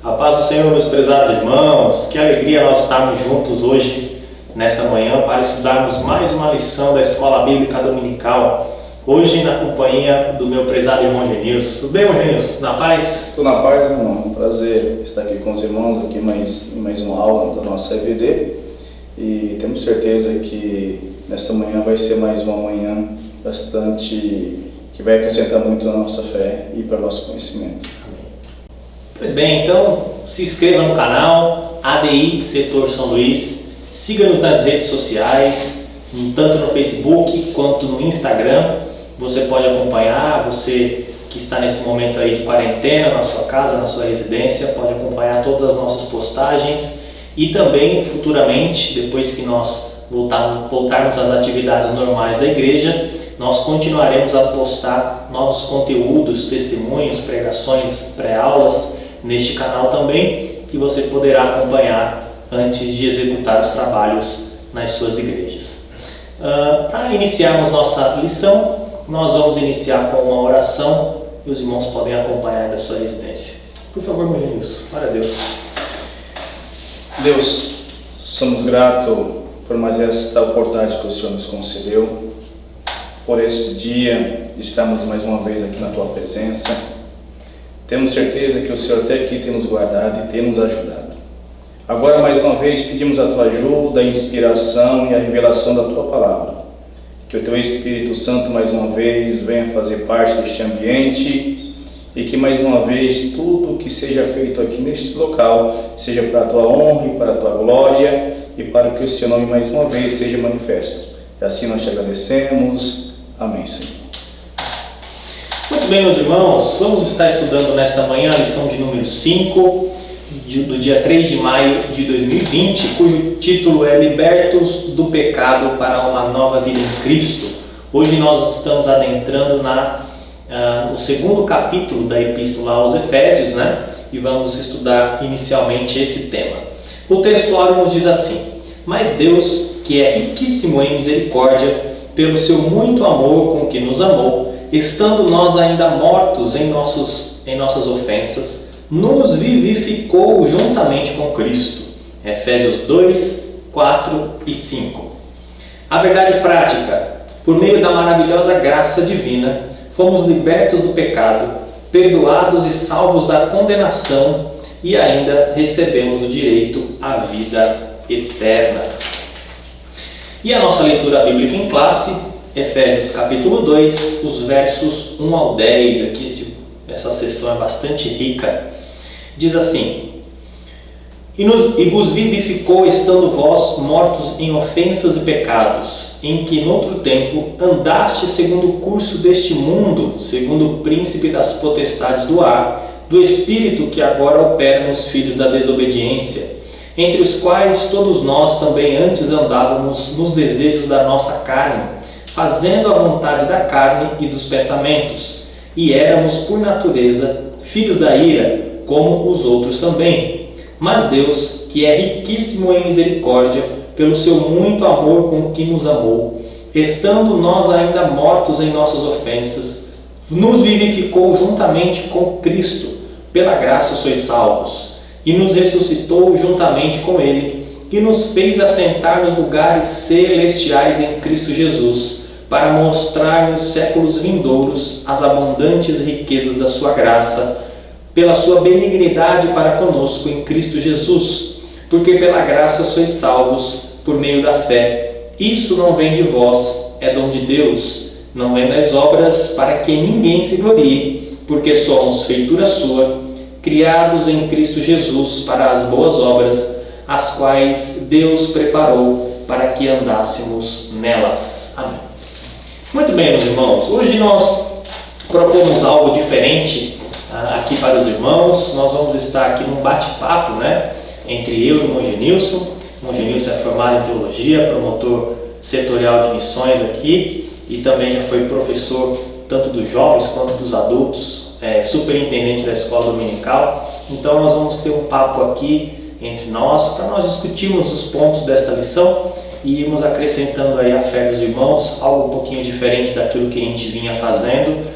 A paz do Senhor, meus prezados irmãos, que alegria nós estarmos juntos hoje, nesta manhã, para estudarmos mais uma lição da Escola Bíblica Dominical, hoje na companhia do meu prezado irmão Genilson. Tudo bem, irmão Genilson? Na paz? Estou na paz, irmão. Um prazer estar aqui com os irmãos, aqui mais uma aula da nossa EBD, e temos certeza que nesta manhã vai ser mais uma manhã bastante, que vai acrescentar muito na nossa fé e para o nosso conhecimento. Pois bem, então se inscreva no canal ADI Setor São Luís, siga-nos nas redes sociais, tanto no Facebook quanto no Instagram. Você pode acompanhar, você que está nesse momento aí de quarentena na sua casa, na sua residência, pode acompanhar todas as nossas postagens e também futuramente, depois que nós voltarmos às atividades normais da igreja, nós continuaremos a postar novos conteúdos, testemunhos, pregações, pré-aulas neste canal também, que você poderá acompanhar antes de executar os trabalhos nas suas igrejas. Para iniciarmos nossa lição, nós vamos iniciar com uma oração e os irmãos podem acompanhar da sua residência. Por favor, meu Deus, para Deus. Deus, somos gratos por mais esta oportunidade que o Senhor nos concedeu, por este dia, estamos mais uma vez aqui na Tua presença. Temos certeza que o Senhor até aqui tem nos guardado e tem nos ajudado. Agora, mais uma vez, pedimos a Tua ajuda, a inspiração e a revelação da Tua palavra. Que o Teu Espírito Santo, mais uma vez, venha fazer parte deste ambiente e que, mais uma vez, tudo que seja feito aqui neste local seja para a Tua honra e para a Tua glória e para que o Seu nome, mais uma vez, seja manifesto. E assim nós te agradecemos. Amém, Senhor. Muito bem, meus irmãos, vamos estar estudando nesta manhã a lição de número 5, do dia 3 de maio de 2020, cujo título é Libertos do Pecado para uma Nova Vida em Cristo. Hoje nós estamos adentrando no segundo capítulo da Epístola aos Efésios, e vamos estudar inicialmente esse tema. O textuário nos diz assim: Mas Deus, que é riquíssimo em misericórdia, pelo seu muito amor com que nos amou, estando nós ainda mortos em nossas ofensas, nos vivificou juntamente com Cristo. Efésios 2, 4 e 5. A verdade prática: por meio da maravilhosa graça divina, fomos libertos do pecado, perdoados e salvos da condenação e ainda recebemos o direito à vida eterna. E a nossa leitura bíblica em classe, Efésios capítulo 2, os versos 1 ao 10, aqui essa sessão é bastante rica, diz assim: E vos vivificou, estando vós mortos em ofensas e pecados, em que noutro tempo andaste segundo o curso deste mundo, segundo o príncipe das potestades do ar, do espírito que agora opera nos filhos da desobediência, entre os quais todos nós também antes andávamos nos desejos da nossa carne, fazendo a vontade da carne e dos pensamentos, e éramos por natureza filhos da ira, como os outros também. Mas Deus, que é riquíssimo em misericórdia, pelo seu muito amor com que nos amou, estando nós ainda mortos em nossas ofensas, nos vivificou juntamente com Cristo, pela graça sois salvos, e nos ressuscitou juntamente com Ele, e nos fez assentar nos lugares celestiais em Cristo Jesus, para mostrar nos séculos vindouros as abundantes riquezas da sua graça, pela sua benignidade para conosco em Cristo Jesus, porque pela graça sois salvos por meio da fé. Isso não vem de vós, é dom de Deus, não vem das obras, para que ninguém se glorie, porque somos feitura sua, criados em Cristo Jesus para as boas obras, as quais Deus preparou para que andássemos nelas. Amém. Muito bem, meus irmãos, hoje nós propomos algo diferente aqui para os irmãos. Nós vamos estar aqui num bate-papo, entre eu e o irmão Genilson. O irmão Genilson é formado em teologia, promotor setorial de missões aqui e também já foi professor tanto dos jovens quanto dos adultos, superintendente da escola dominical. Então nós vamos ter um papo aqui entre nós, para nós discutirmos os pontos desta lição e irmos acrescentando aí a fé dos irmãos, algo um pouquinho diferente daquilo que a gente vinha fazendo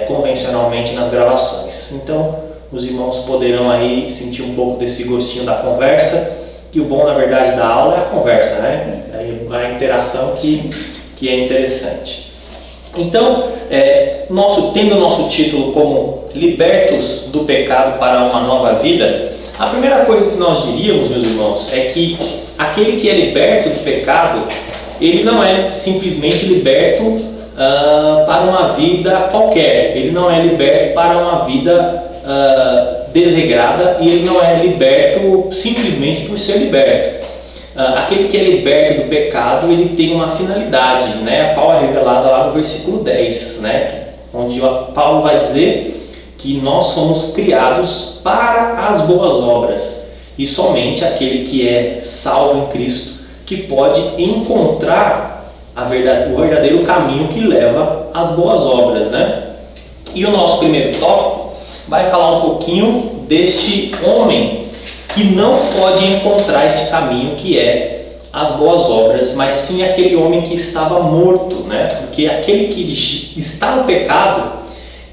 convencionalmente nas gravações. Então, os irmãos poderão aí sentir um pouco desse gostinho da conversa, que o bom, na verdade, da aula é a conversa, né? A interação que é interessante. Então, tendo o nosso título como Libertos do Pecado para uma Nova Vida, a primeira coisa que nós diríamos, meus irmãos, é que aquele que é liberto do pecado, ele não é simplesmente liberto para uma vida qualquer, ele não é liberto para uma vida desregrada, e ele não é liberto simplesmente por ser liberto. Aquele que é liberto do pecado, ele tem uma finalidade, né, a qual é revelada lá no versículo 10, né, onde Paulo vai dizer que nós fomos criados para as boas obras, e somente aquele que é salvo em Cristo que pode encontrar o verdadeiro caminho que leva às boas obras, né? E o nosso primeiro tópico vai falar um pouquinho deste homem que não pode encontrar este caminho que é as boas obras, mas sim aquele homem que estava morto, né? Porque aquele que está no pecado,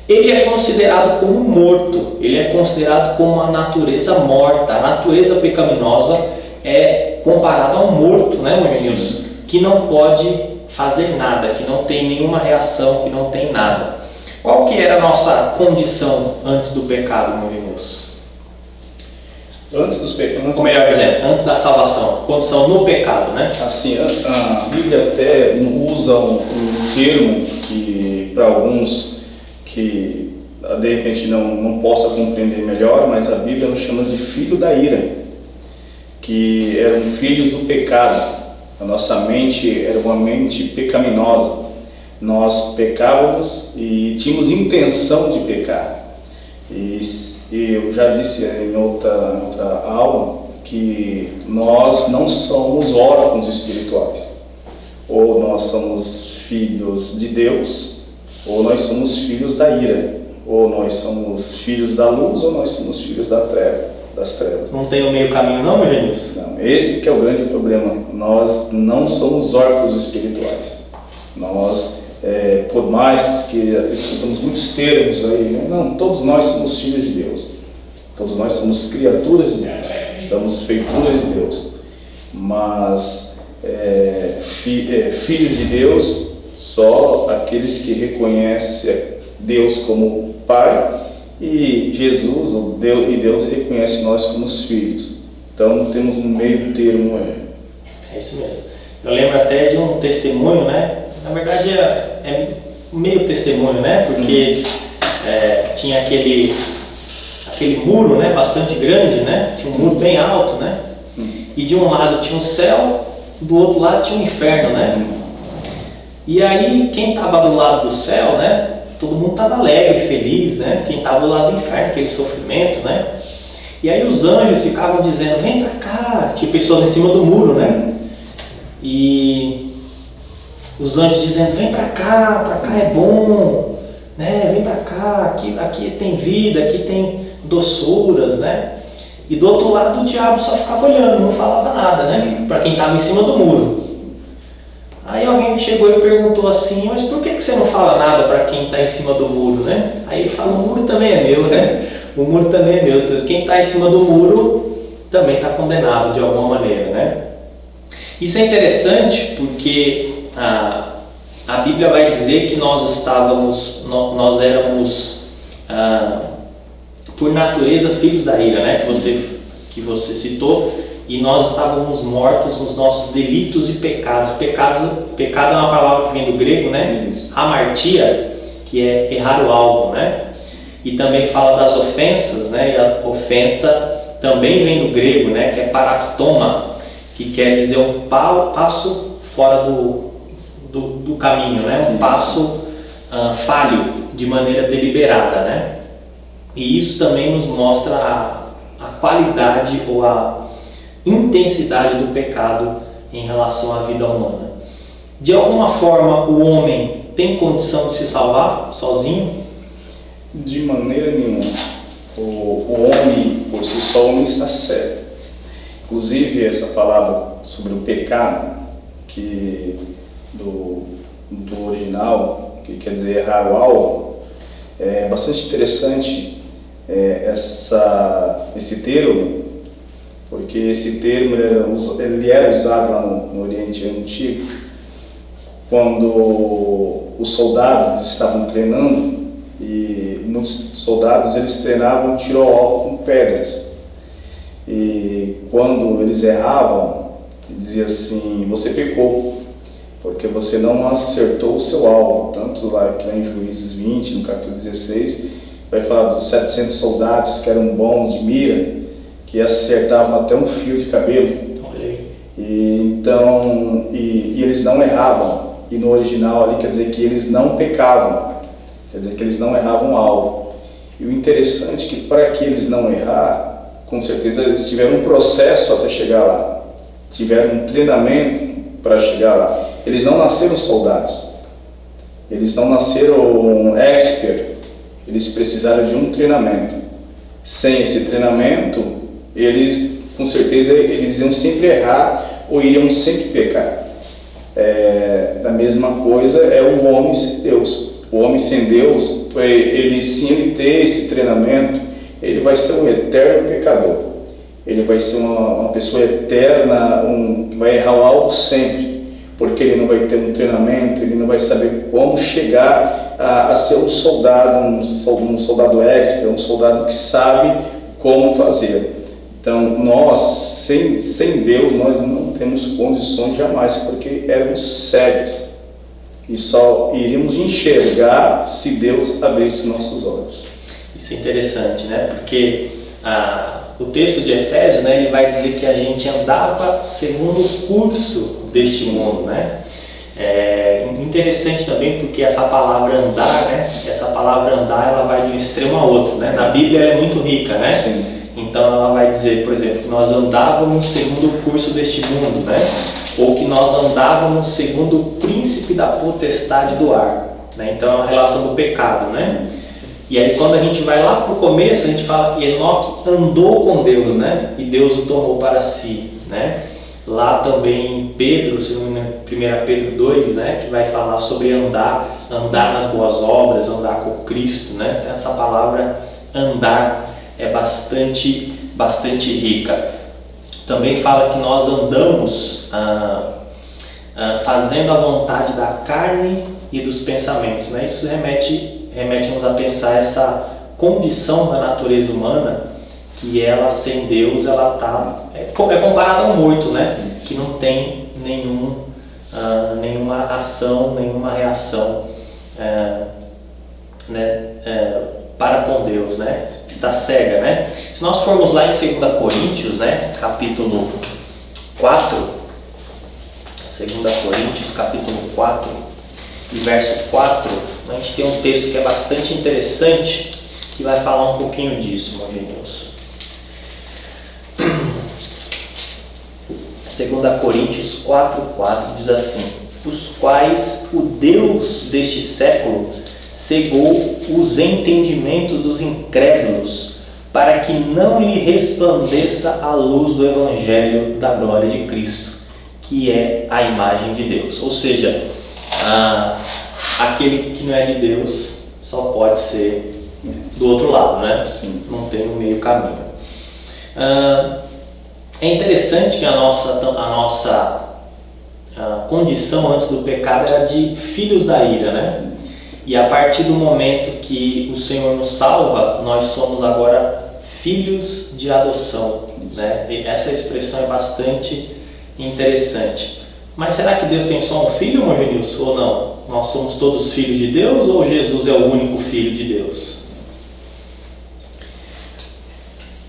ele é considerado como morto, ele é considerado como uma natureza morta. A natureza pecaminosa é comparada a um morto, né, Marquinhos? Que não pode fazer nada, que não tem nenhuma reação, que não tem nada. Qual que era a nossa condição antes do pecado, Marquinhos? Ou melhor dizendo, antes da salvação, condição no pecado, né? Assim, a Bíblia até usa um termo que para alguns que de repente não possa compreender melhor, mas a Bíblia nos chama de filho da ira, que eram filhos do pecado. A nossa mente era uma mente pecaminosa. Nós pecávamos e tínhamos intenção de pecar. E eu já disse em outra aula que nós não somos órfãos espirituais. Ou nós somos filhos de Deus, ou nós somos filhos da ira. Ou nós somos filhos da luz, ou nós somos filhos das trevas. Não tem o meio caminho não, meu Genilson? Não, esse que é o grande problema. Nós não somos órfãos espirituais. Nós, por mais que escutamos muitos termos aí, né? Não, todos nós somos filhos de Deus. Todos nós somos criaturas de Deus. Somos feituras de Deus. Mas filhos de Deus, só aqueles que reconhecem Deus como Pai, e Jesus, e Deus reconhece nós como os filhos. Então temos um meio termo. É isso mesmo. Eu lembro até de um testemunho, né? Na verdade é meio testemunho, né? Porque tinha aquele muro, né? Bastante grande, né? Tinha um muro bem alto, né? E de um lado tinha o céu, do outro lado tinha o inferno, né? E aí quem estava do lado do céu, né? Todo mundo estava alegre, feliz, né? Quem estava do lado do inferno, aquele sofrimento, né? E aí os anjos ficavam dizendo, vem pra cá, tinha pessoas em cima do muro, né? E os anjos dizendo, vem pra cá é bom, né? Vem pra cá, aqui tem vida, aqui tem doçuras, né? E do outro lado o diabo só ficava olhando, não falava nada, né? Para quem estava em cima do muro. Aí alguém chegou e perguntou assim, mas por que você não fala nada para quem está em cima do muro, né? Aí ele fala, o muro também é meu, né? O muro também é meu. Quem está em cima do muro também está condenado de alguma maneira, né? Isso é interessante porque a Bíblia vai dizer que nós éramos por natureza filhos da ira, né? Que você citou. E nós estávamos mortos nos nossos delitos e pecados. Pecado é uma palavra que vem do grego, né? Hamartia, que é errar o alvo, né? E também fala das ofensas, né? E a ofensa também vem do grego, né? Que é paraktoma, que quer dizer um passo fora do caminho, né? Um passo falho, de maneira deliberada, né? E isso também nos mostra a qualidade ou a intensidade do pecado em relação à vida humana. De alguma forma o homem tem condição de se salvar sozinho? De maneira nenhuma. O homem, por si só, o homem está certo. Inclusive essa palavra sobre o pecado, que do original, que quer dizer errar o alvo, é bastante interessante. esse termo, porque esse termo ele era usado lá no Oriente Antigo, quando os soldados estavam treinando, e muitos soldados eles treinavam tiro ao alvo com pedras, e quando eles erravam, dizia assim: você pecou, porque você não acertou o seu alvo. Tanto lá que em Juízes 20, no capítulo 16, vai falar dos 700 soldados que eram bons de mira, que acertavam até um fio de cabelo. E eles não erravam. E no original ali quer dizer que eles não pecavam, quer dizer que eles não erravam o alvo. E o interessante é que para que eles não errar, com certeza eles tiveram um processo até chegar lá, tiveram um treinamento para chegar lá. Eles não nasceram soldados, eles não nasceram expert, eles precisaram de um treinamento. Sem esse treinamento, eles, com certeza, eles iam sempre errar ou iriam sempre pecar. A mesma coisa é o homem sem Deus. O homem sem Deus, ele sim ele ter esse treinamento, ele vai ser um eterno pecador. Ele vai ser uma pessoa eterna, vai errar o alvo sempre, porque ele não vai ter um treinamento, ele não vai saber como chegar a ser um soldado, um soldado expert, um soldado que sabe como fazer. Então, nós, sem Deus, nós não temos condições jamais, porque éramos cegos e só iríamos enxergar se Deus abrisse nossos olhos. Isso é interessante, né? Porque o texto de Efésios, né, ele vai dizer que a gente andava segundo o curso deste mundo, né? É interessante também porque essa palavra andar, né? Essa palavra andar, ela vai de um extremo a outro, né? Na Bíblia ela é muito rica, né? Sim. Então ela vai dizer, por exemplo, que nós andávamos segundo o curso deste mundo, né? Ou que nós andávamos segundo o príncipe da potestade do ar, né? Então é uma relação do pecado, né? E aí quando a gente vai lá para o começo, a gente fala que Enoque andou com Deus, né? E Deus o tomou para si, né? Lá também em Pedro, se não me engano, 1 Pedro 2, né? Que vai falar sobre andar nas boas obras, andar com Cristo, né? Então essa palavra andar é bastante rica. Também fala que nós andamos fazendo a vontade da carne e dos pensamentos, né? Isso remete-nos a pensar essa condição da natureza humana, que ela sem Deus ela é comparada a um morto, né? Que não tem nenhuma ação, nenhuma reação para com Deus, né? Está cega, né? Se nós formos lá em 2 Coríntios, né? Capítulo 4, 2 Coríntios, capítulo 4 e verso 4, a gente tem um texto que é bastante interessante, que vai falar um pouquinho disso, meus irmãos. 2 Coríntios 4:4 diz assim: os quais o Deus deste século cegou os entendimentos dos incrédulos, para que não lhe resplandeça a luz do Evangelho da glória de Cristo, que é a imagem de Deus. Ou seja, aquele que não é de Deus só pode ser do outro lado, né? Sim. Não tem um meio caminho. É interessante que a nossa condição antes do pecado era de filhos da ira, né? E a partir do momento que o Senhor nos salva, nós somos agora filhos de adoção, né? E essa expressão é bastante interessante. Mas será que Deus tem só um filho, irmão Genilson, ou não? Nós somos todos filhos de Deus, ou Jesus é o único filho de Deus?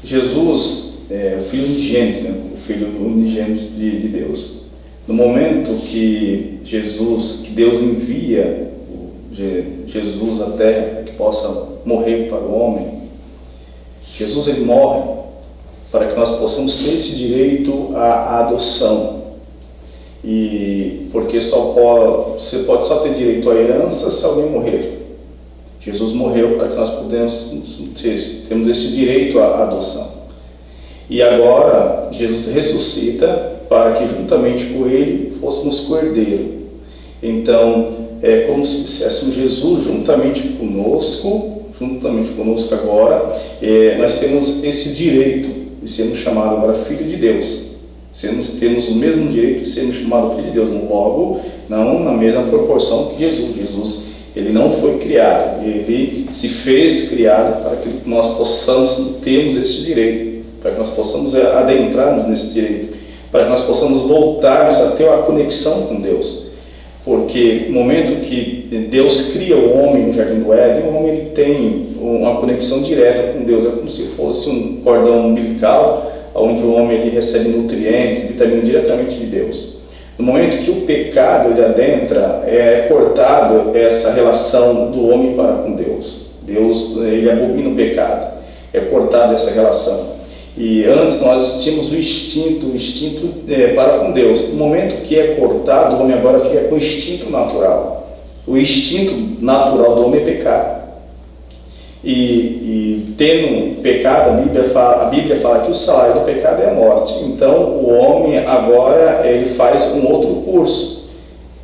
Jesus é o filho unigênito, né? O filho unigênito de Deus. No momento que Deus envia Jesus à terra que possa morrer para o homem, Jesus ele morre para que nós possamos ter esse direito à adoção. E porque você pode só ter direito à herança se alguém morrer. Jesus morreu para que nós temos esse direito à adoção. E agora Jesus ressuscita para que juntamente com ele fôssemos cordeiro. Então é como se disséssemos: Jesus juntamente conosco juntamente conosco agora, nós temos esse direito de sermos chamados agora filho de Deus. Temos o mesmo direito de sermos chamados filho de Deus, logo, não na mesma proporção que Jesus. Jesus, ele não foi criado, ele se fez criado para que nós possamos termos esse direito, para que nós possamos adentrarmos nesse direito, para que nós possamos voltarmos a ter uma conexão com Deus. Porque no momento que Deus cria o homem no Jardim do Éden, o homem ele tem uma conexão direta com Deus, é como se fosse um cordão umbilical, onde o homem ele recebe nutrientes, vitaminas diretamente de Deus. No momento que o pecado ele adentra, é cortado essa relação do homem para com Deus. Deus ele abomina o pecado, é cortada essa relação. E antes nós tínhamos o instinto para com Deus. No momento que é cortado, o homem agora fica com o instinto natural. O instinto natural do homem é pecar. E tendo pecado, a Bíblia fala que o salário do pecado é a morte. Então o homem agora ele faz um outro curso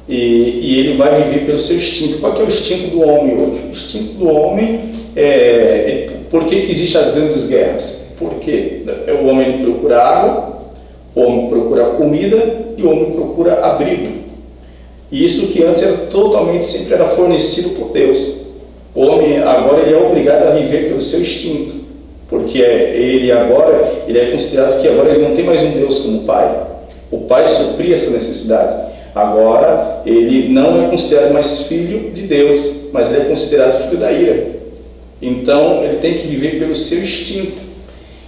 e ele vai viver pelo seu instinto. Qual que é o instinto do homem hoje? O instinto do homem por que existem as grandes guerras? Porque o homem ele procura água, o homem procura comida e o homem procura abrigo. E isso que antes era totalmente, sempre era fornecido por Deus. O homem agora ele é obrigado a viver pelo seu instinto, porque ele é considerado que agora ele não tem mais um Deus como pai. O pai supria essa necessidade. Agora ele não é considerado mais filho de Deus, mas ele é considerado filho da ira. Então ele tem que viver pelo seu instinto.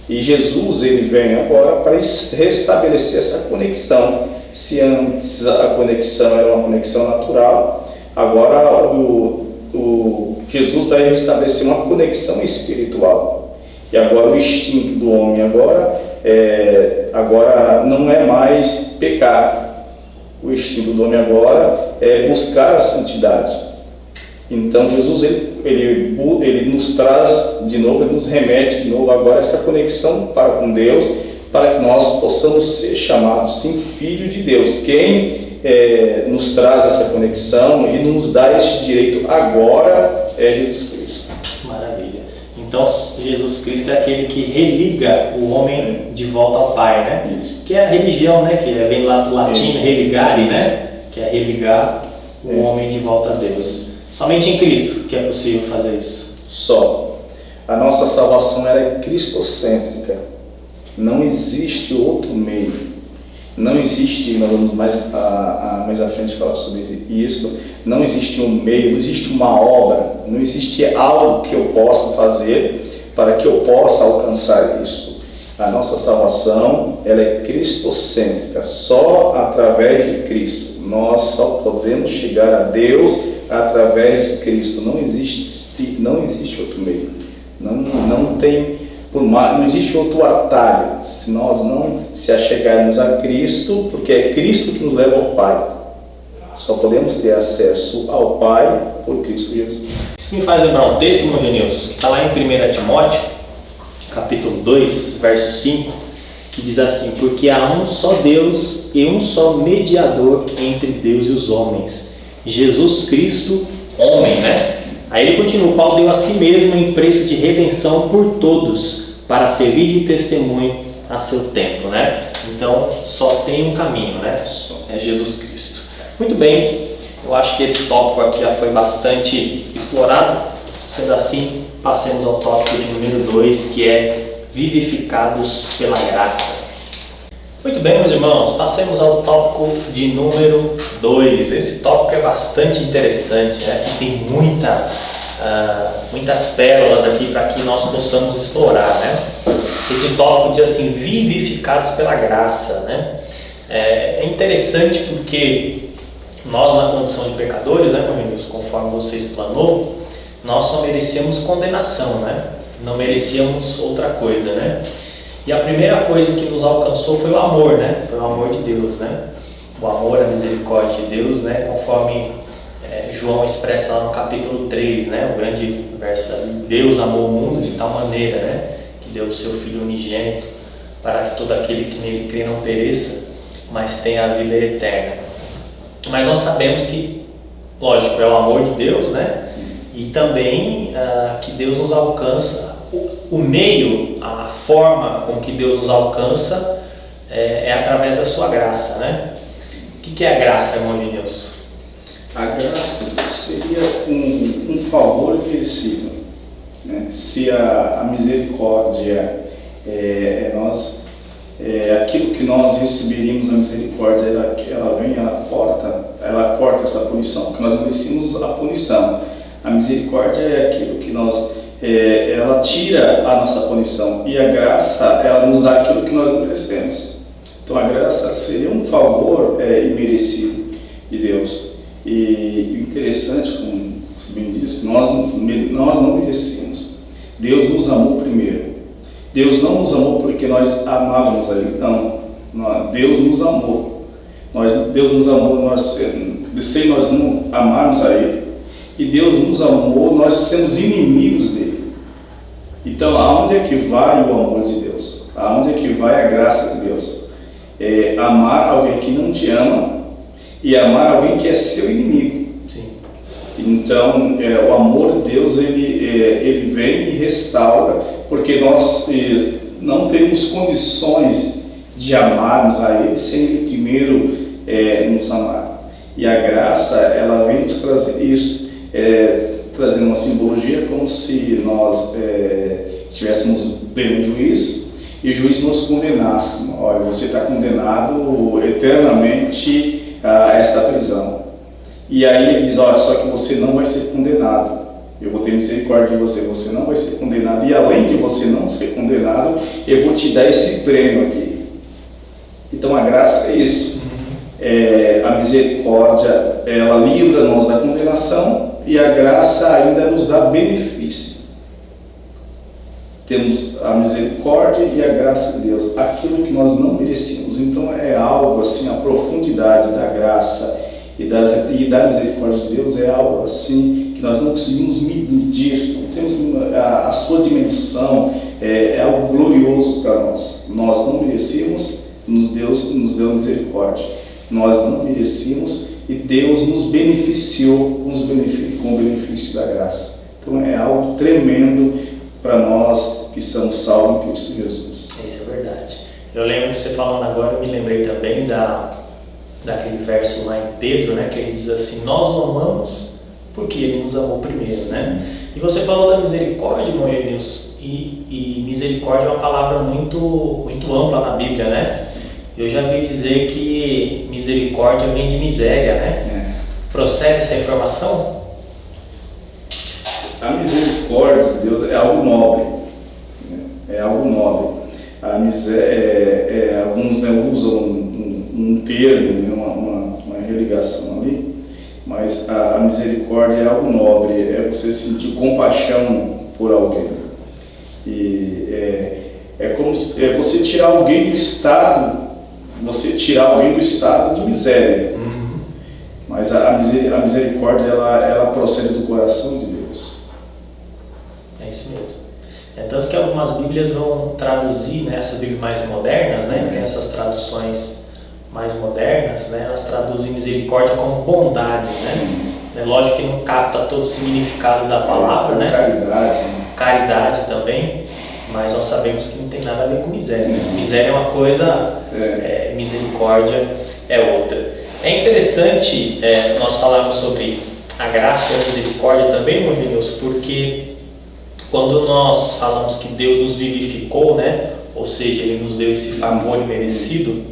E Jesus ele vem agora para restabelecer essa conexão. Se antes a conexão era uma conexão natural, agora Jesus vai restabelecer uma conexão espiritual. E agora o instinto do homem agora não é mais pecar. O instinto do homem agora é buscar a santidade. Então Jesus ele nos traz de novo, ele nos remete de novo agora essa conexão para com Deus, para que nós possamos ser chamados sim filho de Deus. Quem nos traz essa conexão e nos dá este direito agora é Jesus Cristo. Maravilha. Então Jesus Cristo é aquele que religa o homem de volta ao Pai, né? Isso. Que é a religião, né? Que vem lá do latim religare, né? Que é religar o homem de volta a Deus. Somente em Cristo que é possível fazer isso. Só. A nossa salvação ela é cristocêntrica. Não existe outro meio. Não existe, nós vamos mais à frente falar sobre isso, não existe um meio, não existe uma obra, não existe algo que eu possa fazer para que eu possa alcançar isso. A nossa salvação ela é cristocêntrica, só através de Cristo. Nós só podemos chegar a Deus através de Cristo. Não existe outro meio. Não existe outro atalho se nós não se achegarmos a Cristo, porque é Cristo que nos leva ao Pai. Só podemos ter acesso ao Pai por Cristo Jesus. Isso me faz lembrar um texto, irmão Genilson, que está lá em 1 Timóteo, capítulo 2, verso 5, que diz assim: porque há um só Deus e um só mediador entre Deus e os homens, Jesus Cristo, homem, né? Aí ele continua: qual deu a si mesmo em preço de redenção por todos, para servir de testemunho a seu tempo, né? Então, só tem um caminho, né? É Jesus Cristo. Muito bem, eu acho que esse tópico aqui já foi bastante explorado. Sendo assim, passemos ao tópico de número 2, que é vivificados pela graça. Muito bem, meus irmãos, passemos ao tópico de número 2. Esse tópico é bastante interessante, né? E tem muitas pérolas aqui para que nós possamos explorar, né? Esse tópico diz assim: vivificados pela graça, né? É interessante porque nós, na condição de pecadores, né, Cornelius, conforme você explanou, nós só merecemos condenação, né? Não merecíamos outra coisa, né? E a primeira coisa que nos alcançou foi o amor, né? Foi o amor de Deus, né? O amor, a misericórdia de Deus, né? Conforme João expressa lá no capítulo 3, né? O grande verso da Bíblia: Deus amou o mundo de tal maneira, né? Que deu o seu Filho unigênito, para que todo aquele que nele crê não pereça, mas tenha a vida eterna. Mas nós sabemos que, lógico, é o amor de Deus, né? E também que Deus nos alcança, o meio, a forma com que Deus nos alcança é através da sua graça, né? O que é a graça, irmão Genilson? A graça seria um favor imerecido, né? Se a misericórdia aquilo que nós receberíamos, a misericórdia, ela vem, ela corta essa punição, porque nós merecemos a punição. A misericórdia é aquilo que ela tira a nossa punição, e a graça, ela nos dá aquilo que nós não merecemos. Então a graça seria um favor imerecido de Deus. E o interessante, como você bem disse, nós não merecemos. Deus nos amou primeiro. Deus não nos amou porque nós amávamos a Ele. Não, Deus nos amou. Deus nos amou sem nós não amarmos a Ele. E Deus nos amou, nós somos inimigos dele. Então, aonde é que vai o amor de Deus? Aonde é que vai a graça de Deus? Amar alguém que não te ama e amar alguém que é seu inimigo. Sim. Então, o amor de Deus, ele vem e restaura, porque nós não temos condições de amarmos a Ele sem Ele primeiro nos amar. E a graça, ela vem nos trazer isso, trazendo uma simbologia como se nós estivéssemos bem no juiz e o juiz nos condenasse. Olha, você está condenado eternamente a esta prisão. E aí ele diz, olha, só que você não vai ser condenado. Eu vou ter misericórdia de você, você não vai ser condenado. E além de você não ser condenado, eu vou te dar esse prêmio aqui. Então a graça é isso. A misericórdia, ela livra-nos da condenação, e a graça ainda nos dá benefício. Temos a misericórdia e a graça de Deus, aquilo que nós não merecíamos. Então é algo assim, a profundidade da graça e da misericórdia de Deus é algo assim que nós não conseguimos medir, não temos a sua dimensão, é algo glorioso para nós. Nós não merecíamos, Deus nos deu misericórdia. Nós não merecíamos e Deus nos beneficiou com o benefício da graça. Então é algo tremendo para nós que somos salvos em Cristo Jesus. Isso é verdade. Eu lembro, você falando agora, eu me lembrei também daquele verso lá em Pedro, né, que ele diz assim, nós o amamos porque Ele nos amou primeiro, né? E você falou da misericórdia, irmão Genilson, e misericórdia é uma palavra muito, muito ampla na Bíblia, né? Eu já vi dizer que misericórdia vem de miséria, né? Procede essa informação? A misericórdia de Deus é algo nobre, né? É algo nobre. A miséria, alguns usam um termo, né? uma religação ali, mas a misericórdia é algo nobre, é você sentir compaixão por alguém. E é como você tirar alguém do estado, de miséria. Mas a misericórdia, ela procede do coração de Deus. É isso mesmo. Tanto que algumas Bíblias vão traduzir, né, essas Bíblias mais modernas, né, que tem essas traduções mais modernas, né, elas traduzem misericórdia como bondade, né? Lógico que não capta todo o significado da palavra, né? Caridade também, mas nós sabemos que não tem nada a ver com miséria. Né? Miséria é uma coisa, misericórdia é outra. É interessante nós falarmos sobre a graça e a misericórdia também, irmão Genilson, porque quando nós falamos que Deus nos vivificou, né? Ou seja, Ele nos deu esse favor imerecido,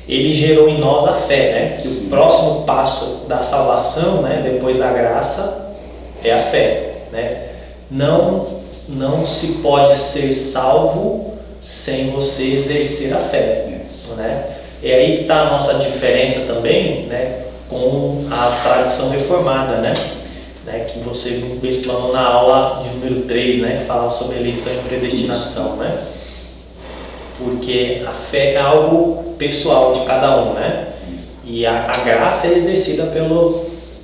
Ele gerou em nós a fé, né? Que o próximo passo da salvação, né? Depois da graça, é a fé, né? Não se pode ser salvo sem você exercer a fé, né? É aí que está a nossa diferença também, né? Com a tradição reformada, né? Que você explanou na aula de número 3, né? Que falava sobre eleição e predestinação, né? Porque a fé é algo pessoal de cada um, né? E a graça é exercida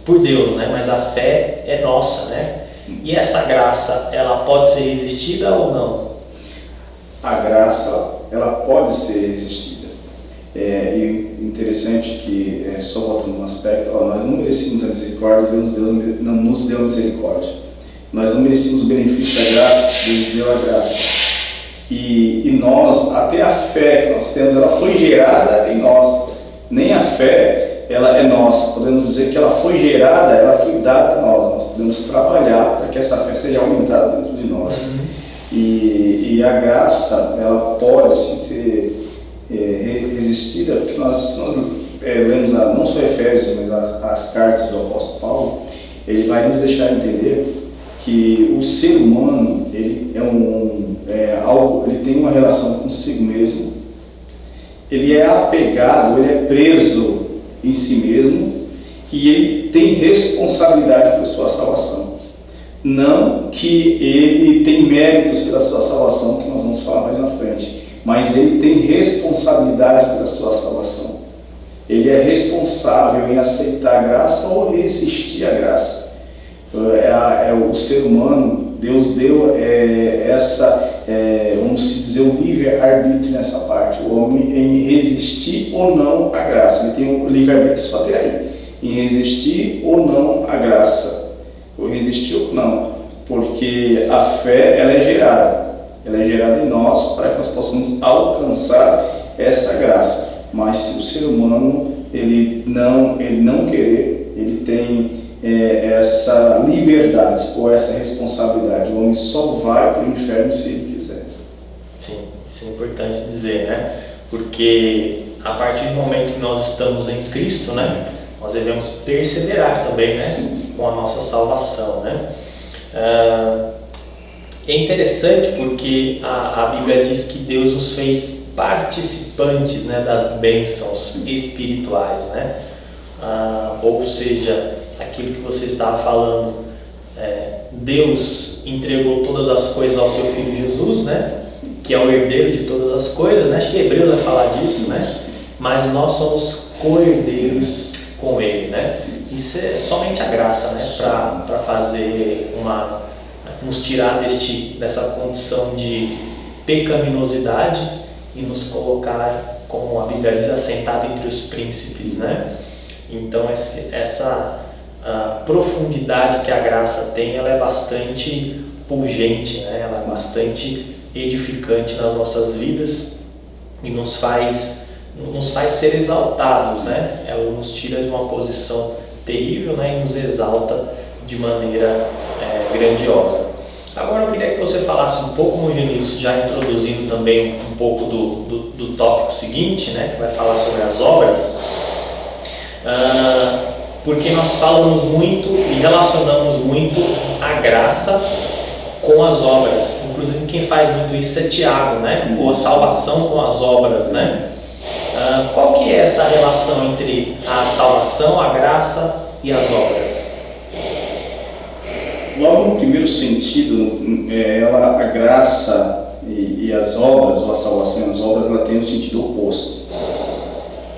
por Deus, né? Mas a fé é nossa, né? E essa graça, ela pode ser resistida ou não? A graça, ela pode ser resistida. E interessante que, só voltando um aspecto, nós não merecíamos a misericórdia, Deus não nos deu a misericórdia. Nós não merecíamos o benefício da graça, Deus deu a graça. E nós, até a fé que nós temos, ela foi gerada em nós. Nem a fé, ela é nossa. Podemos dizer que ela foi gerada, ela foi dada a nós. Nós podemos trabalhar para que essa fé seja aumentada dentro de nós. E a graça, ela pode assim, ser resistida, porque nós lemos não só Efésios, mas as cartas do apóstolo Paulo. Ele vai nos deixar entender que o ser humano, ele ele tem uma relação consigo mesmo, ele é apegado, ele é preso em si mesmo, e ele tem responsabilidade por sua salvação. Não que ele tem méritos pela sua salvação, que nós vamos falar mais na frente, mas ele tem responsabilidade pela sua salvação. Ele é responsável em aceitar a graça ou resistir à graça. O ser humano, Deus deu vamos dizer, o livre-arbítrio nessa parte, o homem em resistir ou não à graça. Ele tem um livre-arbítrio só até aí, em resistir ou não à graça, ou resistir ou não, porque a fé, ela é gerada em nós para que nós possamos alcançar essa graça. Mas se o ser humano, ele não querer, ele tem essa liberdade ou essa responsabilidade. O homem só vai para o inferno se ele quiser. Sim, isso é importante dizer, né? Porque a partir do momento que nós estamos em Cristo, né, nós devemos perseverar também, né, com a nossa salvação, né? É interessante porque a Bíblia diz que Deus nos fez participantes, né, das bênçãos espirituais, né? Ou seja, aquilo que você estava falando, Deus entregou todas as coisas ao seu Filho Jesus, né? Que é o herdeiro de todas as coisas, né? Acho que Hebreus vai falar disso, né? Mas nós somos co-herdeiros com Ele, né? Isso é somente a graça, né? Para fazer nos tirar dessa condição de pecaminosidade e nos colocar, como a Bíblia diz, assentado entre os príncipes, né? Então essa profundidade que a graça tem, ela é bastante pungente, né? Ela é bastante edificante nas nossas vidas e nos faz ser exaltados, né? Ela nos tira de uma posição terrível, né? E nos exalta de maneira grandiosa. Agora eu queria que você falasse um pouco, Mogenis, já introduzindo também um pouco do tópico seguinte, né? Que vai falar sobre as obras. Porque nós falamos muito e relacionamos muito a graça com as obras. Inclusive quem faz muito isso é Tiago, né? Ou a salvação com as obras, né? Qual que é essa relação entre a salvação, a graça e as obras? Logo no primeiro sentido, a graça e as obras, ou a salvação e as obras, ela tem um sentido oposto.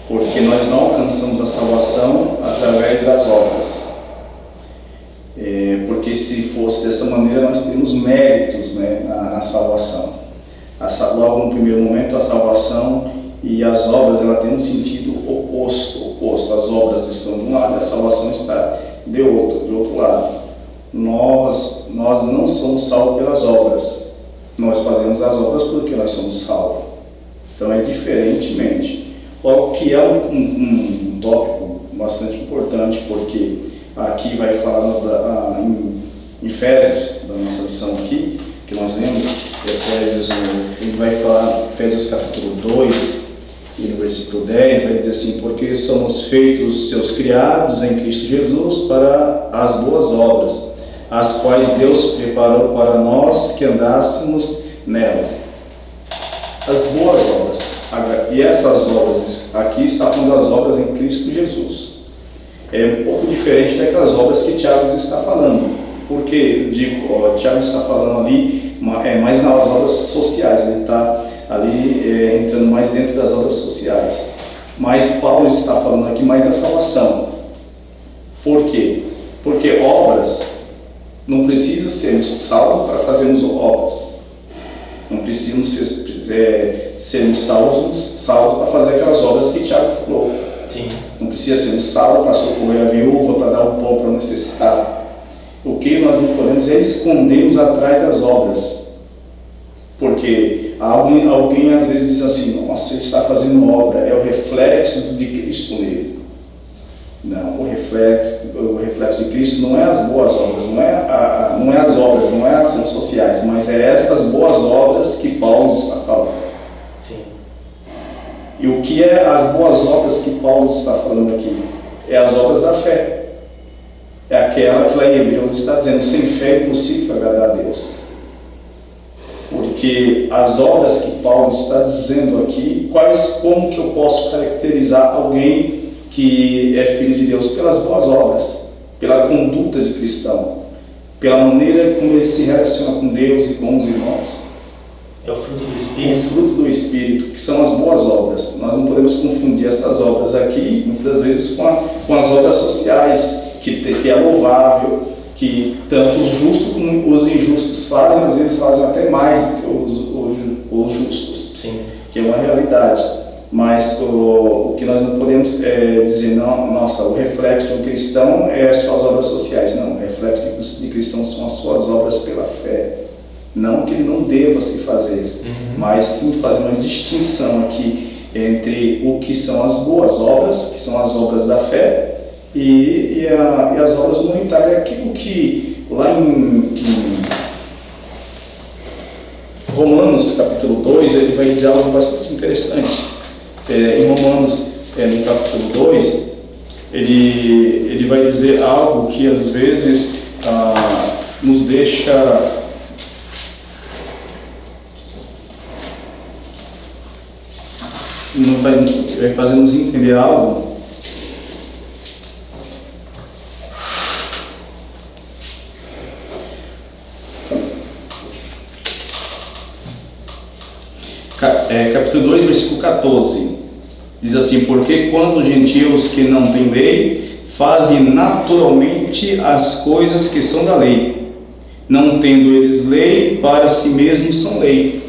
Porque nós não alcançamos a salvação através das obras. Porque se fosse dessa maneira, nós teríamos méritos, né, na salvação. Logo no primeiro momento, a salvação e as obras, ela tem um sentido oposto. As obras estão de um lado, a salvação está de outro lado. Nós não somos salvos pelas obras. Nós fazemos as obras porque nós somos salvos. Então é diferentemente. Logo que é um tópico bastante importante, porque aqui vai falar em Efésios, da nossa lição aqui, que nós lemos, Efésios, ele vai falar, Efésios capítulo 2, e no versículo 10, vai dizer assim: porque somos feitos seus criados em Cristo Jesus para as boas obras, as quais Deus preparou para nós que andássemos nelas. As boas obras. E essas obras, aqui está falando das obras em Cristo Jesus. É um pouco diferente daquelas obras que Tiago está falando. Porque Tiago está falando ali mais nas obras sociais, ele está ali entrando mais dentro das obras sociais. Mas Paulo está falando aqui mais da salvação. Por quê? Porque obras não precisa sermos salvos para fazermos obras. Não precisamos sermos salvos para fazer aquelas obras que Tiago falou. Sim. Não precisa sermos salvos para socorrer a viúva, para dar um pão para o necessitado. O que nós não podemos é escondermos atrás das obras. Porque alguém às vezes diz assim: nossa, ele está fazendo obra, é o reflexo de Cristo nele. Não, o reflexo de Cristo não é as boas obras, não é as obras, não é as ações sociais, mas é essas boas obras que Paulo está falando. Sim. E o que é as boas obras que Paulo está falando aqui? É as obras da fé. É aquela que lá em Hebreus está dizendo: sem fé é impossível agradar a Deus. Porque as obras que Paulo está dizendo aqui, como que eu posso caracterizar alguém que é filho de Deus? Pelas boas obras, pela conduta de cristão, pela maneira como ele se relaciona com Deus e com os irmãos. É o fruto do Espírito. O fruto do Espírito, que são as boas obras. Nós não podemos confundir essas obras aqui, muitas das vezes, com as obras sociais, que é louvável, que tanto os justos como os injustos fazem, às vezes fazem até mais do que os justos. Sim. Que é uma realidade. Mas o que nós não podemos dizer, não, nossa, o reflexo de um cristão é as suas obras sociais. Não, o reflexo de cristão são as suas obras pela fé. Não que ele não deva se fazer, mas sim fazer uma distinção aqui entre o que são as boas obras, que são as obras da fé, e as obras humanitárias. Aquilo que lá em Romanos capítulo 2, ele vai dizer algo bastante interessante. Em Romanos, no capítulo 2, ele vai dizer algo que às vezes nos deixa vai fazer nos entender algo capítulo 2, versículo 14, diz assim: porque quando os gentios que não têm lei fazem naturalmente as coisas que são da lei, não tendo eles lei, para si mesmos são lei.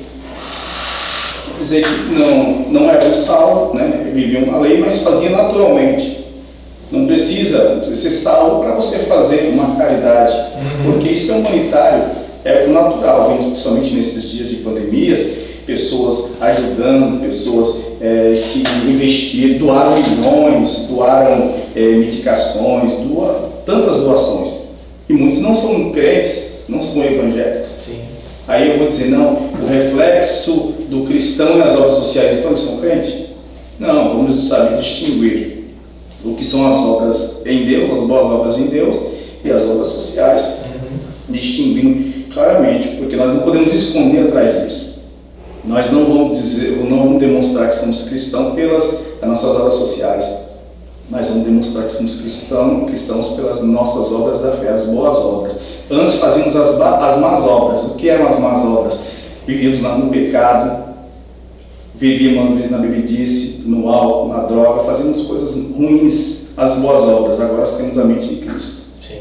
Quer dizer que não eram salvos, né? Viviam na lei, mas faziam naturalmente. Não precisa ser salvo para você fazer uma caridade, porque isso é humanitário, é o natural. Vemos principalmente nesses dias de pandemias, pessoas ajudando, pessoas que investiram, doaram milhões, doaram medicações, tantas doações. E muitos não são crentes, não são evangélicos. Sim. Aí eu vou dizer, não, o reflexo do cristão nas obras sociais, então eles são crentes? Não, vamos saber distinguir o que são as obras em Deus, as boas obras em Deus, e as obras sociais. Distinguindo claramente, porque nós não podemos esconder atrás disso. Nós não vamos demonstrar que somos cristãos pelas nossas obras sociais. Nós vamos demonstrar que somos cristãos pelas nossas obras da fé, as boas obras. Antes fazíamos as más obras. O que eram as más obras? Vivíamos lá no pecado, vivíamos às vezes na bebedice, no álcool, na droga, fazíamos coisas ruins. As boas obras, agora nós temos a mente de Cristo. Sim.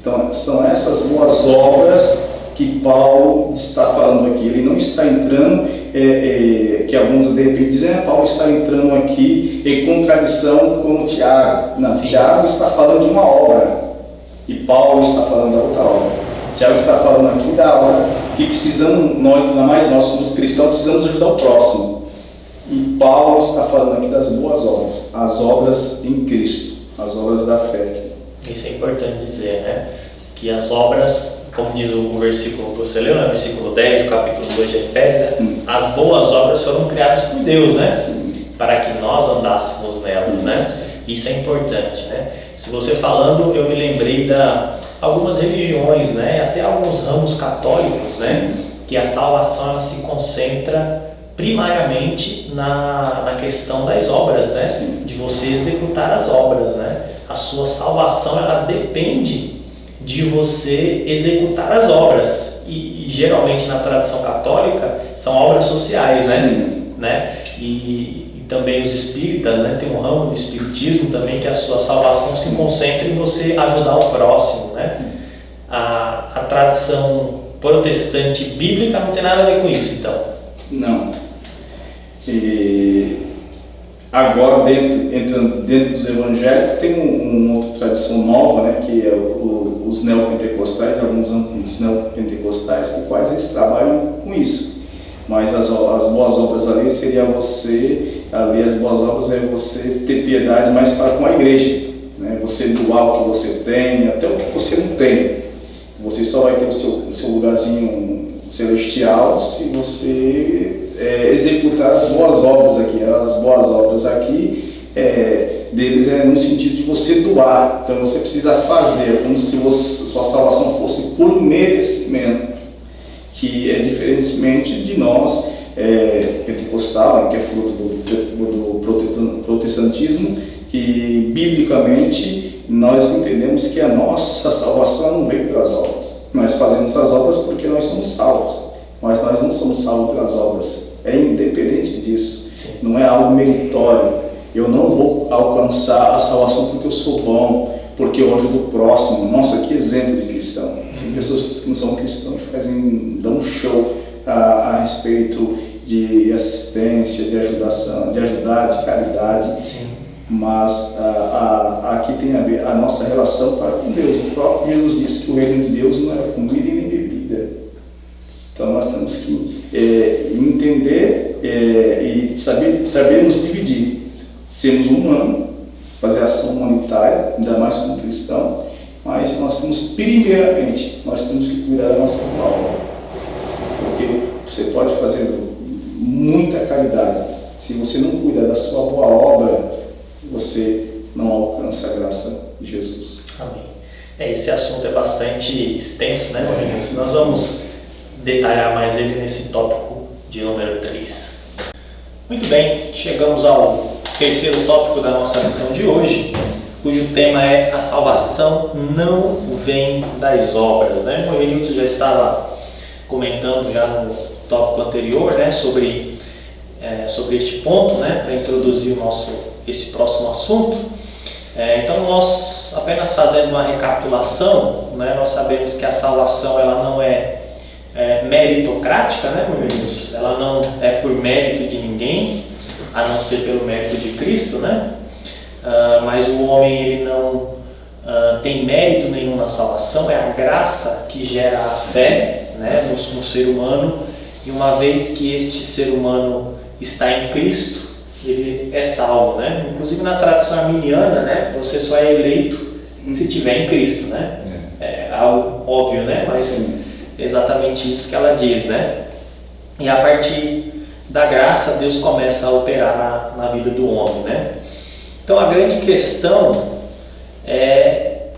Então são essas boas obras que Paulo está falando aqui. Ele não está entrando, que alguns de repente dizem, Paulo está entrando aqui em contradição com o Tiago. Não, Tiago está falando de uma obra e Paulo está falando da outra obra. Tiago está falando aqui da obra que precisamos, ainda mais nós como cristãos, precisamos ajudar o próximo. E Paulo está falando aqui das boas obras, as obras em Cristo, as obras da fé. Isso é importante dizer, né? Que as obras, como diz o versículo que você leu, né? Versículo 10 do capítulo 2 de Efésios, as boas obras foram criadas por Deus, né? Para que nós andássemos nelas, né? Isso é importante, né? Se você falando, eu me lembrei algumas religiões, né? Até alguns ramos católicos, né? Que a salvação ela se concentra primariamente na questão das obras, né? De você executar as obras, né? A sua salvação ela depende de você executar as obras e geralmente na tradição católica são obras sociais, né? E também os espíritas, né? Tem um ramo do espiritismo também que a sua salvação se concentra em você ajudar o próximo, né? A tradição protestante bíblica não tem nada a ver com isso, então? Não. E agora, dentro dos evangélicos, tem uma outra tradição nova, né, que é os neopentecostais, alguns dos neopentecostais, que quase eles trabalham com isso. Mas as boas obras ali seria as boas obras é você ter piedade mais para com a igreja, né? Você doar o que você tem, até o que você não tem. Você só vai ter o seu lugarzinho celestial se você executar as boas obras aqui. As boas obras aqui deles no sentido de você doar. Então você precisa fazer como se sua salvação fosse por merecimento, que é diferentemente de nós, pentecostal, que é fruto do protestantismo, que biblicamente nós entendemos que a nossa salvação não vem pelas obras. Nós fazemos as obras porque nós somos salvos, mas nós não somos salvos pelas obras. É independente disso. Sim. Não é algo meritório. Eu não vou alcançar a salvação porque eu sou bom, porque eu ajudo o próximo. Nossa, que exemplo de cristão. Tem pessoas que não são cristãos que dão um show a respeito de assistência, de ajudar, de caridade. Sim. Mas aqui tem a ver a nossa relação para com Deus. O próprio Jesus disse que o reino de Deus não é comida e nem bebida. Então nós temos que entender e sabermos dividir. Sermos humanos, fazer ação humanitária, ainda mais como cristão, mas nós temos que cuidar da nossa alma. Porque você pode fazer muita caridade. Se você não cuidar da sua boa obra, você não alcança a graça de Jesus. Amém. Esse assunto é bastante extenso, né, Maurício? Nós vamos detalhar mais ele nesse tópico de número 3. Muito bem, chegamos ao terceiro tópico da nossa lição de hoje, cujo tema é a salvação não vem das obras, né? O Morenilson já estava comentando já no tópico anterior, né, sobre este ponto, né, para introduzir esse próximo assunto. Então nós, apenas fazendo uma recapitulação, né, nós sabemos que a salvação ela não é meritocrática, né, Morenilson? Ela não é por mérito de ninguém, a não ser pelo mérito de Cristo, né? Mas o homem ele não tem mérito nenhum na salvação, é a graça que gera a fé, né, no ser humano, e uma vez que este ser humano está em Cristo, ele é salvo, né? Inclusive na tradição arminiana, né, você só é eleito se tiver em Cristo, né? É algo óbvio, né? Mas é exatamente isso que ela diz, né? E a partir da graça, Deus começa a operar na vida do homem, né? Então a grande questão é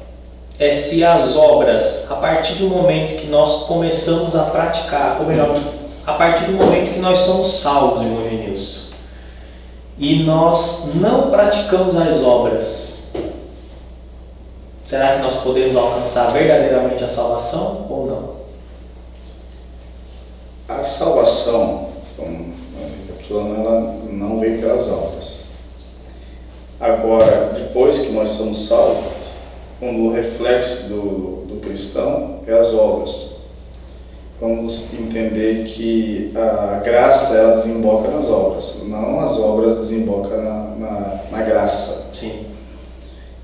se as obras, a partir do momento que nós começamos a praticar, ou melhor, a partir do momento que nós somos salvos, irmão Genilson, e nós não praticamos as obras, será que nós podemos alcançar verdadeiramente a salvação ou não? A salvação, ela não vem pelas obras. Agora, depois que nós somos salvos, o reflexo do cristão é as obras. Vamos entender que a graça ela desemboca nas obras, não as obras desembocam na graça. Sim.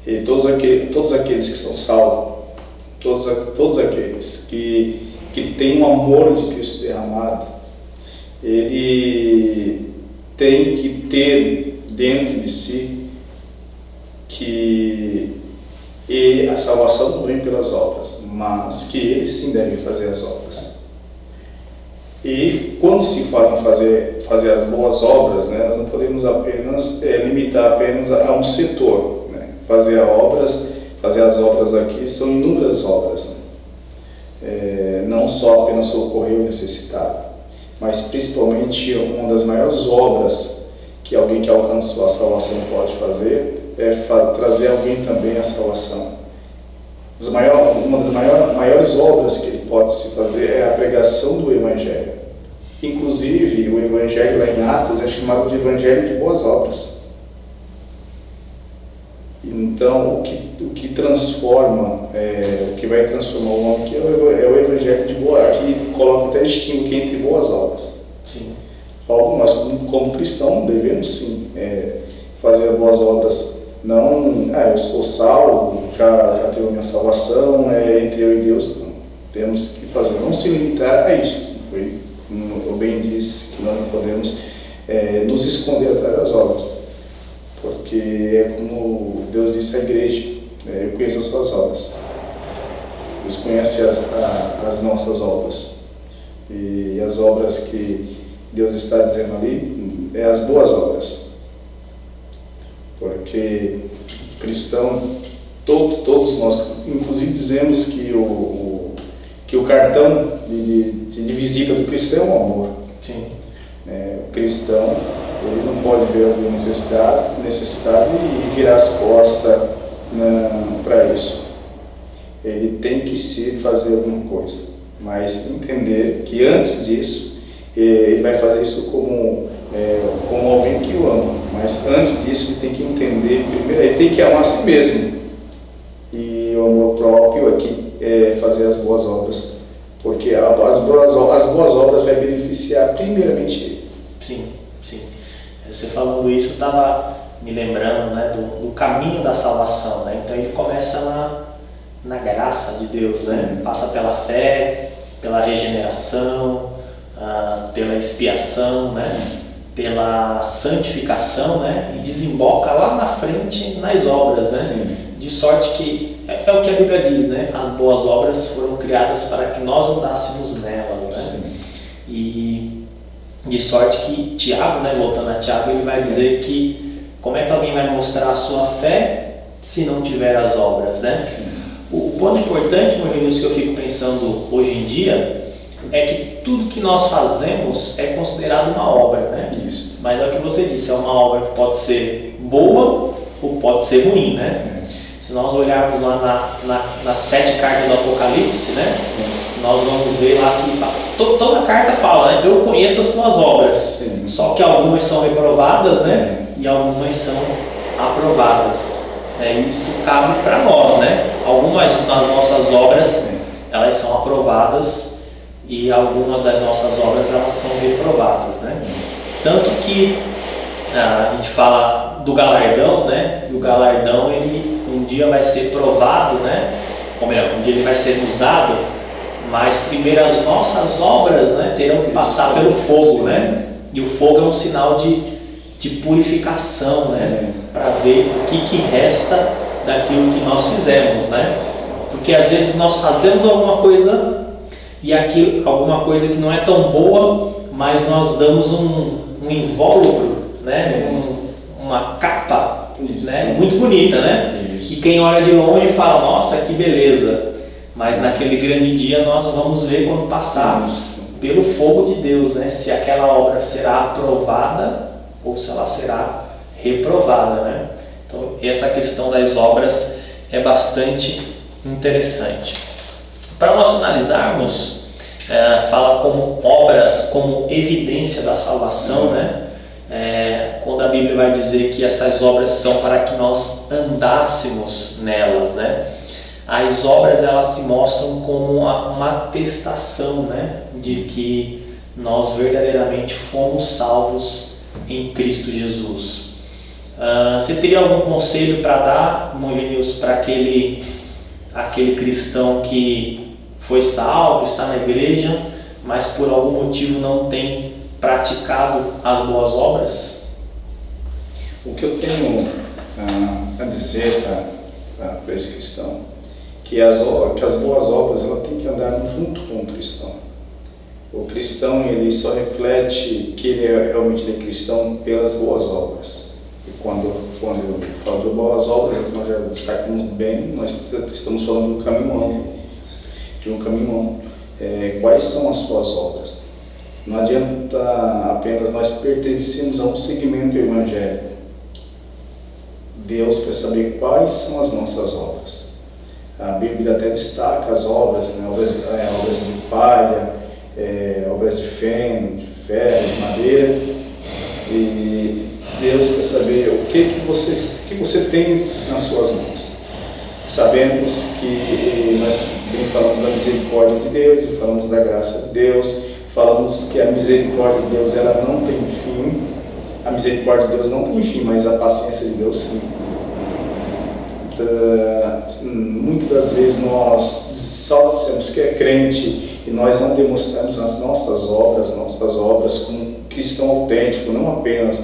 E todos aqueles que são salvos, todos aqueles que têm o amor de Cristo derramado, ele tem que ter dentro de si que a salvação não vem pelas obras, mas que ele sim deve fazer as obras. E quando se fala em fazer as boas obras, né, nós não podemos apenas limitar apenas a um setor, né? Fazer as obras aqui são inúmeras obras, né? Não só apenas socorrer o necessitado, mas principalmente uma das maiores obras que alguém que alcançou a salvação pode fazer é trazer alguém também à salvação. Uma das maiores obras que ele pode se fazer é a pregação do Evangelho. Inclusive, o Evangelho lá em Atos é chamado de Evangelho de boas obras. Então, o que transforma, o que vai transformar o homem aqui é o evangelho de boa, aqui coloca até distingo aqui entre boas obras. Sim. Nós, como cristãos, devemos sim fazer boas obras. Não, eu sou salvo, já tenho minha salvação, entre eu e Deus. Não. Temos que fazer, não se limitar a isso. Foi, como eu bem disse, que nós não podemos nos esconder atrás das obras. Porque é como Deus disse à igreja, eu conheço as suas obras. Deus conhece as nossas obras. E as obras que Deus está dizendo ali é as boas obras. Porque o cristão, todos nós, inclusive dizemos que o cartão de visita do cristão é o amor. Sim. O cristão, ele não pode ver alguma necessidade e virar as costas para isso. Ele tem que fazer alguma coisa, mas entender que antes disso, ele vai fazer isso como alguém que o ama, mas antes disso ele tem que entender, primeiro ele tem que amar a si mesmo, e o amor próprio aqui é fazer as boas obras, porque as boas obras vai beneficiar primeiramente ele. Sim, sim. Você falando isso, eu estava me lembrando, né, do caminho da salvação, né? Então ele começa na graça de Deus, né? Passa pela fé, pela regeneração, pela expiação, né? Pela santificação, né? E desemboca lá na frente nas obras, né? Sim. De sorte que, é o que a Bíblia diz, né? As boas obras foram criadas para que nós andássemos nelas, né? Sim. E de sorte que Tiago, né? Voltando a Tiago, ele vai dizer que como é que alguém vai mostrar a sua fé se não tiver as obras, né? Sim. O ponto importante, meu Deus, que eu fico pensando hoje em dia é que tudo que nós fazemos é considerado uma obra, né? Isso. Mas é o que você disse, é uma obra que pode ser boa ou pode ser ruim, né? Se nós olharmos lá nas 7 cartas do Apocalipse, né? Nós vamos ver lá que toda a carta fala, né? Eu conheço as tuas obras. Sim. Só que algumas são reprovadas, né? E algumas são aprovadas. Isso cabe para nós, né? Algumas das nossas obras, elas são aprovadas e algumas das nossas obras, elas são reprovadas, né? Tanto que a gente fala do galardão, né? E o galardão, ele um dia vai ser provado, né? Ou melhor, um dia ele vai ser nos dado, mas primeiro as nossas obras, né, terão que passar pelo fogo, né? E o fogo é um sinal de purificação, né? Para ver o que resta daquilo que nós fizemos, né? Porque às vezes nós fazemos alguma coisa e alguma coisa que não é tão boa, mas nós damos um invólucro, né? Uma capa, né? Muito bonita, né? Isso. E quem olha de longe fala, nossa, que beleza. Mas naquele grande dia nós vamos ver quando passarmos pelo fogo de Deus, né? Se aquela obra será aprovada ou se ela será reprovada, né? Então essa questão das obras é bastante interessante. Para nós finalizarmos, fala como obras, como evidência da salvação, né? Quando a Bíblia vai dizer que essas obras são para que nós andássemos nelas, né? As obras, elas se mostram como uma atestação, né? De que nós verdadeiramente fomos salvos em Cristo Jesus. Você teria algum conselho para dar, irmão Genilson, para aquele cristão que foi salvo, está na igreja, mas por algum motivo não tem praticado as boas obras? O que eu tenho a dizer para esse cristão, que as boas obras, ela tem que andar junto com o cristão. O cristão, ele só reflete que ele realmente é cristão pelas boas obras. E quando eu falo de boas obras, nós já destacamos bem, nós estamos falando de um caminho amplo. Quais são as suas obras? Não adianta apenas nós pertencermos a um segmento evangélico. Deus quer saber quais são as nossas obras. A Bíblia até destaca as obras, né? obras de palha, obras de feno, de ferro, de madeira. E Deus quer saber o que você tem nas suas mãos. Sabemos que nós bem falamos da misericórdia de Deus e falamos da graça de Deus, falamos que a misericórdia de Deus ela não tem fim, a misericórdia de Deus não tem fim, mas a paciência de Deus sim. Muitas das vezes nós só dizemos que é crente e nós não demonstramos as nossas obras como um cristão autêntico, não apenas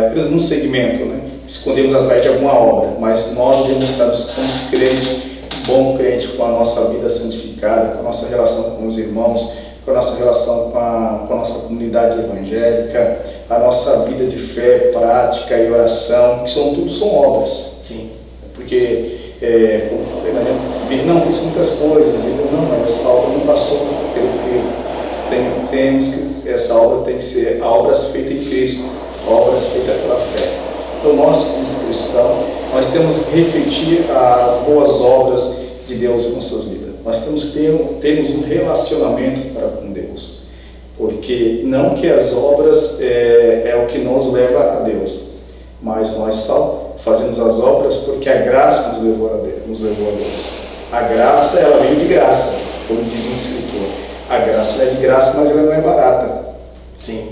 apenas num segmento, né? Escondemos atrás de alguma obra, mas nós demonstramos que somos crente, bom crente, com a nossa vida santificada, com a nossa relação com os irmãos, com a nossa relação com a nossa comunidade evangélica, a nossa vida de fé, prática e oração, que tudo são obras. Sim. Porque, como eu falei, não fiz muitas coisas, e Deus, não, mas essa obra não passou pelo que temos que essa obra tem que ser obras feitas em Cristo, obras feitas pela fé. Então nós, como cristãos, nós temos que refletir as boas obras de Deus em nossas vidas. Nós temos que termos um relacionamento para com Deus, porque não que as obras é o que nos leva a Deus, mas nós só fazemos as obras porque a graça nos levou a Deus. A graça, ela veio de graça, como diz um escritor. A graça é de graça, mas ela não é barata. Sim.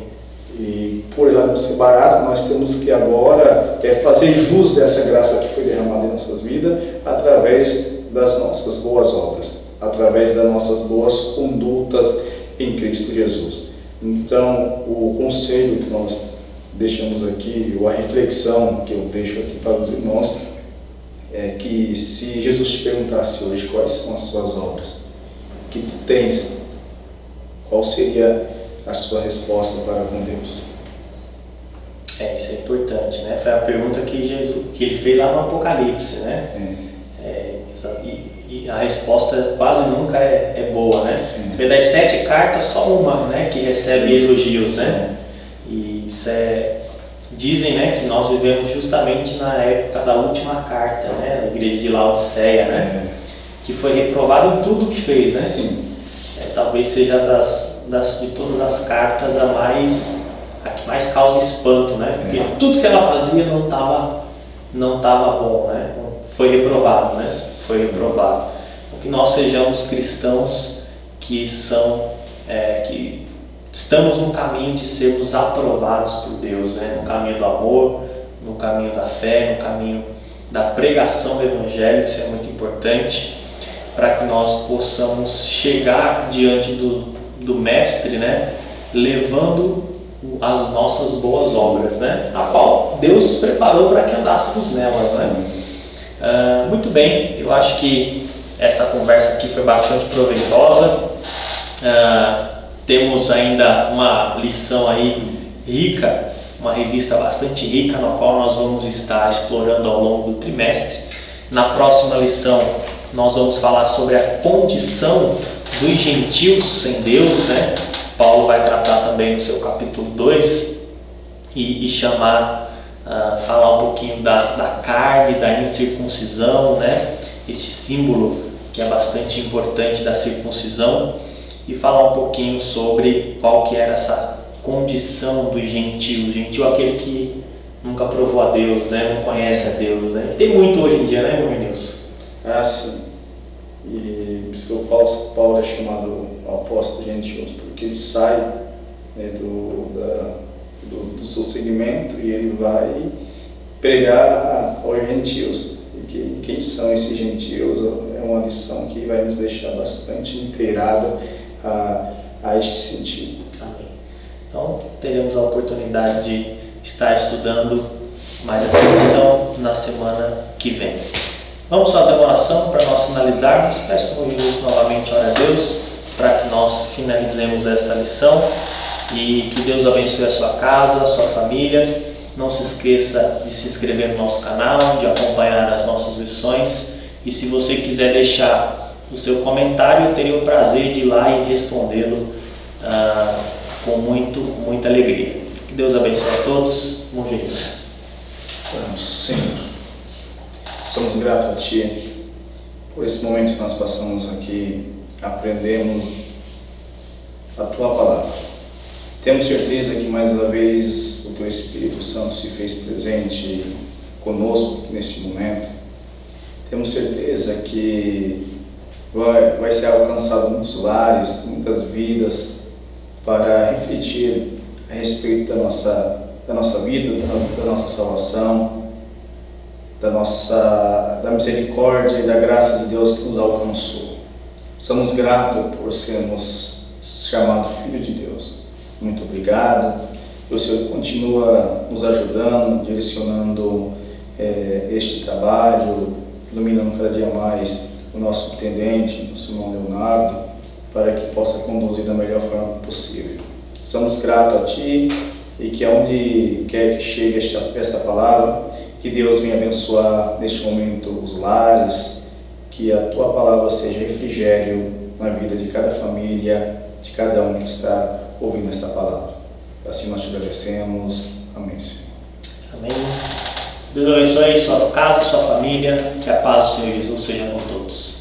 E por ela não ser barata, nós temos que agora fazer jus dessa graça que foi derramada em nossas vidas através das nossas boas obras, através das nossas boas condutas em Cristo Jesus. Então, o conselho que nós deixamos aqui, ou a reflexão que eu deixo aqui para os irmãos, é que se Jesus te perguntasse hoje quais são as suas obras, que tu tens, qual seria a sua resposta para com Deus? Isso é importante, né? Foi a pergunta que ele fez lá no Apocalipse, né? E a resposta quase nunca é boa, né? Das 7 cartas, só uma, né, que recebe elogios, né? E isso dizem, né, que nós vivemos justamente na época da última carta, né, da igreja de Laodiceia, né? Que foi reprovado em tudo que fez, né? Sim. Talvez seja de todas as cartas a que mais causa espanto, né? Porque tudo que ela fazia não estava bom, né? Foi reprovado, né? Foi reprovado. Então, que nós sejamos cristãos que estamos no caminho de sermos aprovados por Deus, né? No caminho do amor, no caminho da fé, no caminho da pregação do Evangelho, isso é muito importante, para que nós possamos chegar diante do Mestre, né? Levando as nossas boas obras, né? A qual Deus nos preparou para que andássemos nelas, né? Muito bem, eu acho que essa conversa aqui foi bastante proveitosa. Temos ainda uma lição aí rica, uma revista bastante rica, na qual nós vamos estar explorando ao longo do trimestre. Na próxima lição nós vamos falar sobre a condição dos gentios sem Deus, né? Paulo vai tratar também no seu capítulo 2 e falar um pouquinho da carne, da incircuncisão, né? Este símbolo que é bastante importante da circuncisão, e falar um pouquinho sobre qual que era essa condição do gentio. O gentio é aquele que nunca provou a Deus, né? Não conhece a Deus, né? Tem muito hoje em dia, né, meu Deus? Sim. E por isso que o Paulo é chamado apóstolo gentioso, porque ele sai, né, do seu segmento e ele vai pregar aos gentios. E quem são esses gentios é uma lição que vai nos deixar bastante inteirado a este sentido. Amém. Então, teremos a oportunidade de estar estudando mais essa lição na semana que vem. Vamos fazer uma oração para nós finalizarmos. Peço ao Jesus novamente, ora a Deus, para que nós finalizemos esta lição e que Deus abençoe a sua casa, a sua família. Não se esqueça de se inscrever no nosso canal, de acompanhar as nossas lições, e se você quiser deixar o seu comentário, eu teria o prazer de ir lá e respondê-lo com muita alegria. Que Deus abençoe a todos. Bom Jesus. Senhor, somos gratos a Ti por esse momento que nós passamos aqui, aprendemos a Tua Palavra. Temos certeza que mais uma vez o Teu Espírito Santo se fez presente conosco neste momento. Temos certeza que vai ser alcançado muitos lares, muitas vidas, para refletir a respeito da nossa vida, da nossa salvação, da misericórdia e da graça de Deus que nos alcançou. Somos gratos por sermos chamados filhos de Deus. Muito obrigado. Que o Senhor continua nos ajudando, direcionando este trabalho, iluminando cada dia mais o nosso intendente, nosso irmão Leonardo, para que possa conduzir da melhor forma possível. Somos gratos a Ti e que aonde quer que chegue esta palavra, que Deus venha abençoar neste momento os lares, que a Tua palavra seja refrigério na vida de cada família, de cada um que está ouvindo esta palavra. Assim nós te agradecemos. Amém, Senhor. Amém. Deus abençoe sua casa, sua família, que a paz do Senhor Jesus seja com todos.